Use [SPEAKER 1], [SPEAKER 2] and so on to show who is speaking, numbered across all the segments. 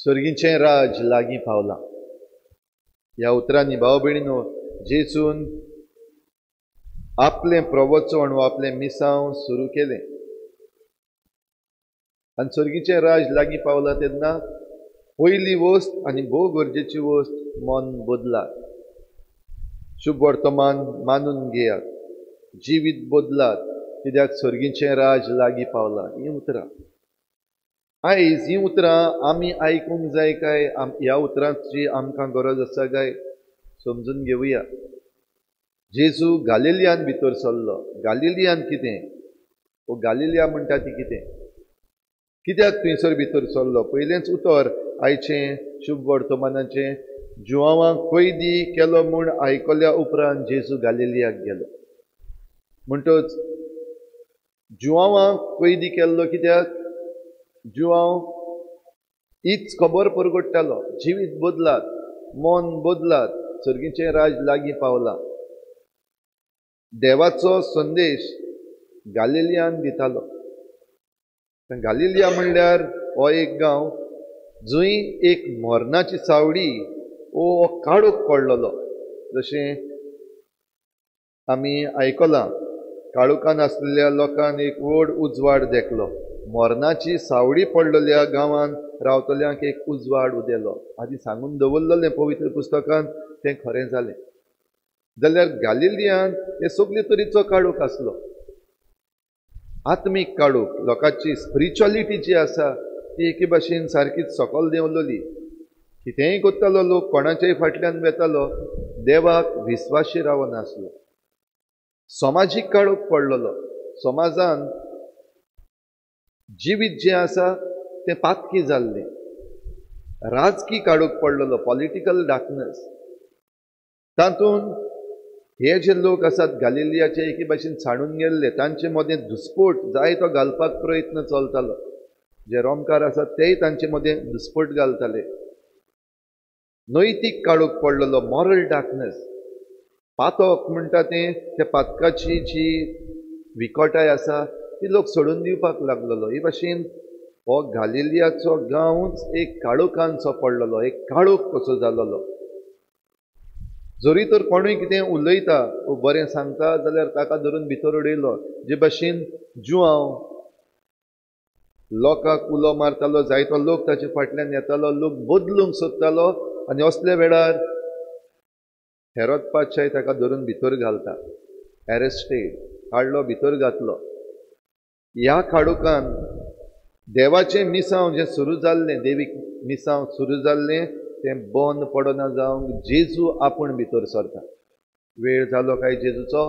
[SPEAKER 1] स्वर्गीचें राज लागीं पावलां. ह्या उतरांनी भाव भयणीनो, जेजून आपलें प्रवचन वा आपलें मिसांव सुरू केलें आनी स्वर्गीचें राज लागीं पावलां तेन्ना पयली वस्त आनी भोव गरजेची वस्त मन बदलात. शुभ वर्तमान मानून घेयात, जिवीत बदलात, कित्याक स्वर्गीचें राज लागीं पावलां. हीं उतरां आयज हीं उतरां आमी आयकूंक जाय काय ह्या उतरांची आमकां गरज आसा काय समजून घेवया. जेजू गालिलियान भितर सरलो. गालिलियान कितें? वो गालिलिया म्हणटा ती कितें? कित्याक थंयसर भितर सरलो? पयलेंच उतर आयचें शुभ वर्तमानाचें, जुवांवाक कैदी केलो म्हूण आयकल्या उपरांत जेजू गालिलियाक गेलो. म्हणटच जुवांवाक कैदी केल्लो कित्याक? जुवांव हीच खबर परगट्टालो, जिवीत बदलात, मन बदलात, स्वर्गीचें राज लागीं पावलां. देवाचो संदेश गालिलियान दितालो. गालिलिया म्हणल्यार हो एक गांव जंय एक मरणाची सावडी वो काळोख पडलेलो. जशें आमी आयकलां, काळोखान आसलेल्या लोकांक एक व्हड उजवाड देखलो. मरणाची सावडी पडलेल्या गांवांत रावतल्यांक एक उजवाड उदेलो. आदी सांगून दवरलेलें पवित्र पुस्तकांत तें खरें जालें. जाल्यार गालिलियान हे सगळे तरेचो काळोख आसलो. आत्मीक काळोख, लोकांची स्पिरिच्युअलिटी जी आसा ती एके भाशेन सारकीच सकयल देंवलेली. कितेंय करतालो लोक, कोणाच्याय फाटल्यान वेतालो, देवाक विस्वाशी रावनासलो. समाजीक काळोख पडलेलो. समाजान जिवीत जें आसा तें पातकी जाल्लें. राजकी काळोख पडलेलो, पॉलिटिकल डार्कनेस. तातूंत हे जे लोक आसात गालिलियाचे एके भाशेन सांडून गेल्ले, तांचे मदें दुस्फोट जाय तो घालपाक प्रयत्न चलतालो. जे रोमकार आसात तेय तांचे मदें दुस्फोट घालताले. नैतीक काळोख पडलेलो, मॉरल डार्कनेस. पातक म्हणटा ते पातकाची जी विकोटाय आसा ती लोक सोडून दिवपाक लागलेलो. हे भाशेन हो गालिलियाचो गांवच एक काळोखान पडलेलो, एक काळोख कसो जालोलो. जरी तर कोणूय कितें उलयता वो बरें सांगता जाल्यार ताका धरून भितर उडयलो. जे भाशेन जुवांव लोकांक उलो मारतालो, जायतो लोक ताचे फाटल्यान येतालो, लोक बदलूंक सोदतालो आनी असल्या वेळार हेरोद पादशाह ताका धरून भितर घालता. एरेस्टेड, हाडलो भितर घातलो. ह्या काळोखान देवाचें मिसांव जें सुरू जाल्लें, देवीक मिसांव सुरू जाल्लें तें बंद पडना जावंक जेजू आपूण भितर सरता. वेळ जालो काय जेजूचो?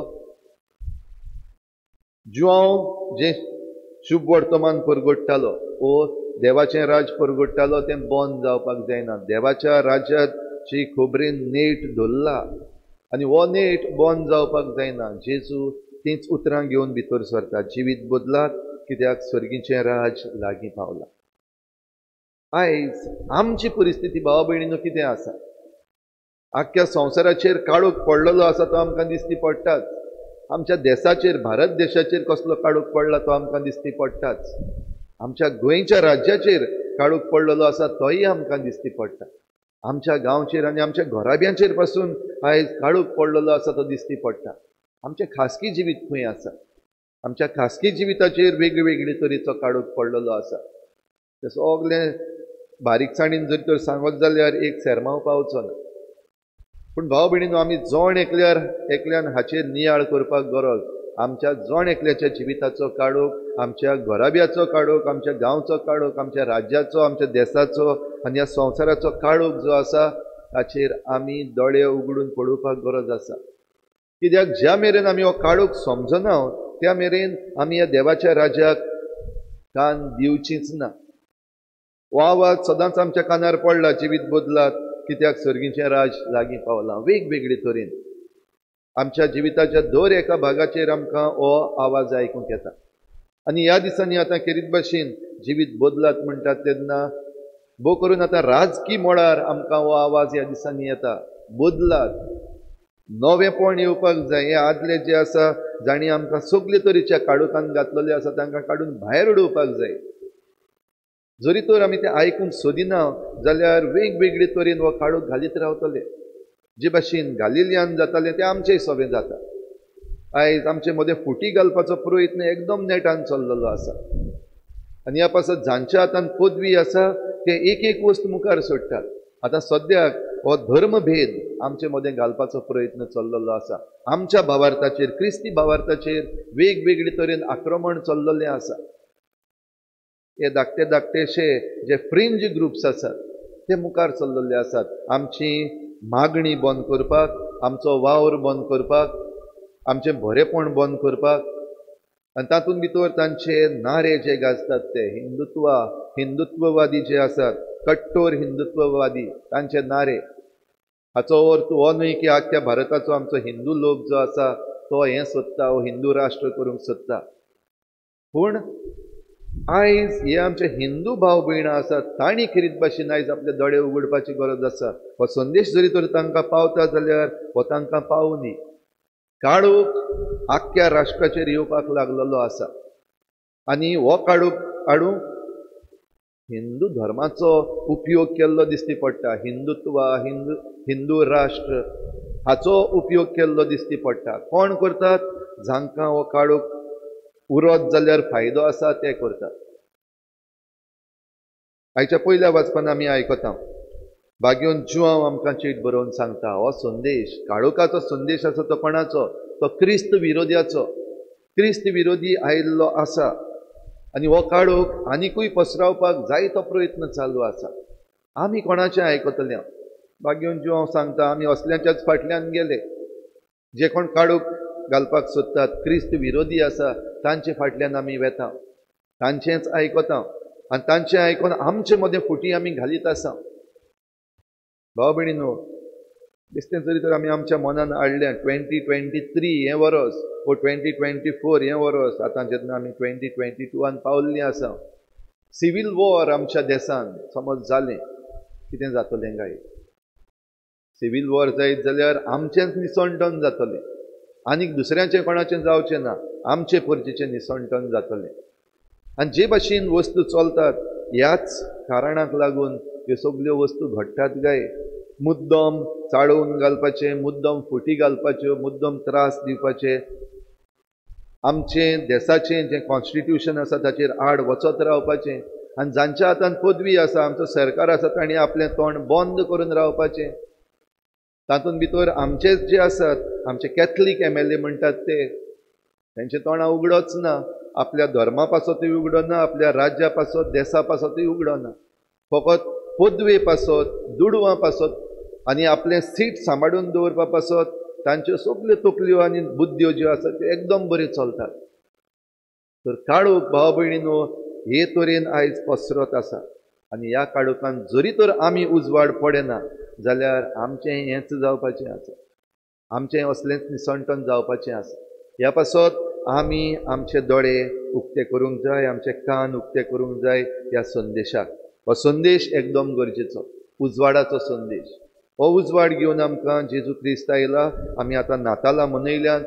[SPEAKER 1] जुवांव जें शुभ वर्तमान परगट्टालो वो देवाचें राज परगट्टालो तें बंद जावपाक जायना. देवाच्या राज्याची खबरीन नेट धरला आनी हो नेट बंद जावपाक जायना. जेजू तींच उतरां घेवन भितर सरता. जिवीत बदलात, कित्याक स्वर्गीचें राज लागीं पावलां. आयज आमची परिस्थिती भाव भयणीनो कितें आसा? आख्ख्या संवसाराचेर काळोख पडलेलो आसा तो आमकां दिश्टी पडटाच. आमच्या देशाचेर, भारत देशाचेर कसलो काळोख पडला तो आमकां दिश्टी पडटाच. आमच्या गोंयच्या राज्याचेर काळोख पडलेलो आसा तोय आमकां दिश्टी पडटा. आमच्या गांवचेर आनी आमच्या घोराब्यांचेर पासून आयज काळोख पडलेलो आसा तो दिश्टी पडटा. आमचें खासगी जिवीत खंय आसा? आमच्या खासगी जिविताचेर वेगवेगळे तरेचो काळोख पडलेलो आसा. ते सगळें बारीकसाणीन जर तर सांगत जाल्यार एक सेरमांव पावचो ना. पूण भाव भयणीनो, आमी जण एकल्यान हाचेर नियाळ करपाक गरज. आमच्या जण एकल्याच्या जिविताचो काळोख, आमच्या घोराब्याचो काळोख, आमच्या गांवचो काळोख, आमच्या राज्याचो, आमच्या देशाचो आनी ह्या संवसाराचो काळोख जो आसा ताचेर आमी दोळे उगडून पळोवपाक गरज आसा. कित्याक ज्या मेरेन आमी हो काळोख समजना त्या मेरेन आमी ह्या देवाच्या राज्याक कान दिवचीच ना. हो आवाज सदांच आमच्या कानार पडला, जिवीत बदलात, कित्याक स्वर्गीचें राज लागीं पावलां. वेगवेगळे तरेन आमच्या जिविताच्या दर एका भागाचेर आमकां हो आवाज आयकूंक येता. आनी ह्या दिसांनी आतां खेरीत भाशेन जिवीत बदलात म्हणटात तेन्ना भोव करून आतां राजकी मळार आमकां हो आवाज ह्या दिसांनी येता. बदलात, नवेपण येवपाक जाय. हे आदले जे आसा जाणी आमकां सगळे तरेच्या काळोखान घातलेले आसा तांकां काडून भायर उडोवपाक जाय. जरी तर आमी तें आयकूंक सोदिना जाल्यार वेगवेगळे तरेन हो काळोख घालीत रावतले. जे भाशेन गालिलियान जातालें तें आमचेय सोबे जाता. आयज आमचे मदें फुटी घालपाचो प्रयत्न एकदम नेटान चल्लेलो आसा. आनी ह्या पासत जांचे हातान पदवी आसा ते एक एक वस्त मुखार सोडटात. आतां सद्याक हो धर्मभेद आमचे मदें घालपाचो प्रयत्न चल्लेलो आसा. आमच्या भावार्थाचेर, क्रिस्ती भावार्थाचेर वेगवेगळे तरेन आक्रमण चल्लेलें आसा. हे धाकटे धाकटेशे जे फ्रिंज ग्रुप्स आसात ते मुखार चल्लेले आसात. आमची मागणी बंद करपाक, आमचो वावर बंद करपाक, आमचें बरेपण बंद करपाक, आनी तातूंत भितर तांचे नारे जे गाजतात ते हिंदुत्ववादी जे आसात, कट्टोर हिंदुत्ववादी तांचे नारे. हाचो अर्थ हो न्हय की आख्या भारताचो आमचो हिंदू लोक जो आसा तो हें सोदता, हो हिंदू राष्ट्र करूंक सोदता. पूण आयज हे आमचे हिंदू भाव भयणां आसात तांणी खरीत भाशेन आयज आपले दोळे उगडपाची गरज आसा. हो संदेश जरी तर तांकां पावता जाल्यार हो तांकां पावूनी. काळोख आख्या राष्ट्राचेर येवपाक लागलेलो आसा आनी हो काळोख हाडूंक हिंदू धर्माचो उपयोग केल्लो दिसती पडटा. हिंदू राष्ट्र हाचो उपयोग केल्लो दिसती पडटा. कोण करतात? जांकां हो काळोख उरत जाल्यार फायदो आसा ते करतात. आयच्या पयल्या वाचपान आमी आयकता भाग्योन जुआंव आमकां चीट बरोवन सांगता हो संदेश, काळोखाचो संदेश आसा तो कोणाचो? तो क्रिस्त विरोध्याचो. क्रिस्त विरोधी आयिल्लो आसा आनी हो काळोख आनिकूय पसरावपाक जायतो प्रयत्न चालू आसा. आमी कोणाचें आयकतले? भाग्योन जुआंव सांगता आमी असल्याच्याच फाटल्यान गेले. जे कोण काळोख घालपाक सोदतात, क्रिस्त विरोधी आसा, तांचे फाटल्यान आमी वेता, तांचेंच आयकता आनी तांचें आयकून आमचे मदें फुटी आमी घालीत आसा. भाव भयणीनो, दिसतें जरी तर आमी आमच्या मनान हाडलें 2023 हें वर्स वो 2024 हें वर्स, आतां जेन्ना आमी 2022 पावल्लीं आसा, सिवील वॉर आमच्या देशांत समज जालें, कितें जातलें काय? सिवील वॉर जायत जाल्यार आमचेंच निसंटन जातलें, आनीक दुसऱ्याचें कोणाचें जावचें ना, आमचे परचेचें निसंटन जातलें. आनी जे भाशेन वस्तू चलतात ह्याच कारणाक लागून ह्यो सगल्यो वस्तू घडटात काय? मुद्दम चाळोवन घालपाचे, मुद्दम फुटी घालपाच्यो, मुद्दम त्रास दिवपाचे, आमचे देशाचें जें कॉन्स्टिट्यूशन आसा ताचेर आड वचत रावपाचें. आनी जांच्या हातान पदवी आसा, आमचो सरकार आसा, तांणी आपलें तोंड बंद करून रावपाचें. तातूंत भितर आमचेच जे आसात, आमचे कॅथलीक MLA म्हणटात ते, तांचे तोंडां उगडच ना. आपल्या धर्मा पासतूय उगडना, आपल्या राज्या पासत, देशा पासतूय उगडना. फकत पदवे पासत, दुडवां पासत आनी आपलें सीट सांबाळून दवरपा पासत तांच्यो सगल्यो तकल्यो आनी बुद्द्यो ज्यो आसात त्यो एकदम बऱ्यो चलतात. तर काळोख भाव भयणीनो हे तरेन आयज पसरत आसा आनी ह्या काळोखान जरी तर आमी उजवाड पडेना जाल्यार आमचें हेंच जावपाचें आसा, आमचें असलेंच निसंटन जावपाचें आसा. ह्या पासत आमी आमचे दोळे उक्ते करूंक जाय, आमचे कान उक्ते करूंक जाय ह्या संदेशाक. हो संदेश एकदम गरजेचो, उजवाडाचो संदेश. हो उजवाड घेवन आमकां जेजू क्रिस्त आयला. आमी आतां नातालां मनयल्यात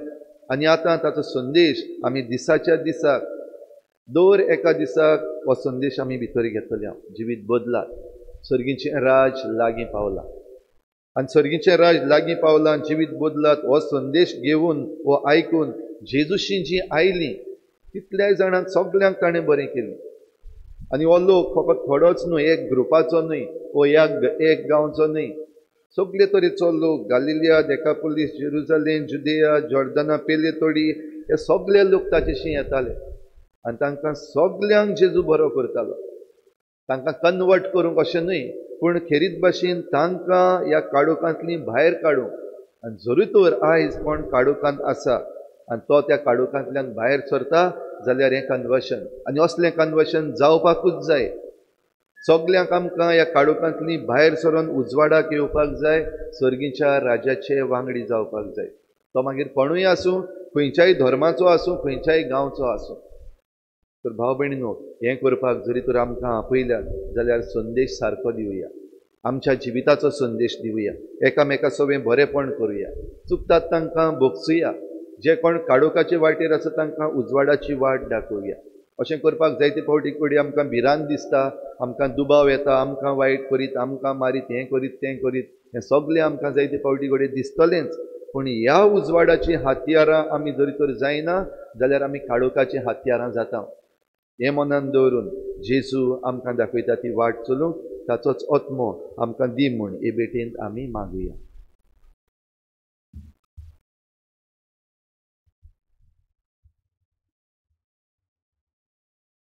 [SPEAKER 1] आनी आतां ताचो संदेश आमी दिसाच्या दिसाक दर एका दिसाक हो संदेश आमी भितर घेतले. जिवीत बदलात. सर्गीचें राज लागीं पावलां आनी सर्गीचें राज लागीं पावलां, जिवीत बदलात. हो संदेश घेवन हो आयकून जेजूशी जी आयलीं तितल्याय जाणांक सगल्यांक ताणें बरें केलें. आनी हो लोक फकत थोडोच न्हय, एक ग्रुपाचो न्हय, वो एक गांवचो न्हय, सगळे तरेचो लोक, गालिलिया, डेकापोलीस, जेरुजालेम, जुदेया, जॉर्दाना पेले तोडी, हे सगळे लोक ताचेशी येताले आनी तांकां सगल्यांक जेजू बरो करतालो. तांकां कन्वर्ट करूंक अशें न्हय, पूण खेरीत भाशेन तांकां ह्या काळोखांतलीं भायर काडूंक. आनी जरी तर आयज कोण काळोखांत आसा आनी तो त्या काळोखांतल्यान भायर सरता जाल्यार हें कन्वर्शन, आनी असलें कन्वर्शन जावपाकूच जाय. सगल्यांक आमकां ह्या काळोखांतलीं भायर सरून उजवाडाक येवपाक जाय, सर्गीच्या राजाचे वांगडी जावपाक जाय. तो मागीर कोणूय आसूं, खंयच्याय धर्माचो आसूं, खंयच्याय गांवचो आसूं. तर भाव भयणीनो, हें करपाक जरी तर आमकां आपयल्यात जाल्यार संदेश सारको दिवया, आमच्या जिविताचो संदेश दिवया, एकामेका सोबें बरेपण करुया, चुकतात तांकां बोगसुया, जे कोण काळोखाचे वाटेर आसा तांकां उजवाडाची वाट दाखोवया. अशें करपाक जायते फावटी कडेन आमकां भिरांत दिसता, आमकां दुबाव येता, आमकां वायट करीत, आमकां मारीत, हें करीत तें करीत, हें सगळें आमकां जायते फावटी कडेन दिसतलेंच. पूण ह्या उजवाडाची हातयारां आमी जरी तर जायना जाल्यार आमी काळोखाची हातयारां जाता. हें मनान दवरून जेजू आमकां दाखयता ती वाट चलूंक ताचोच आत्मो आमकां दी म्हूण हे भेटेंत आमी मागुया.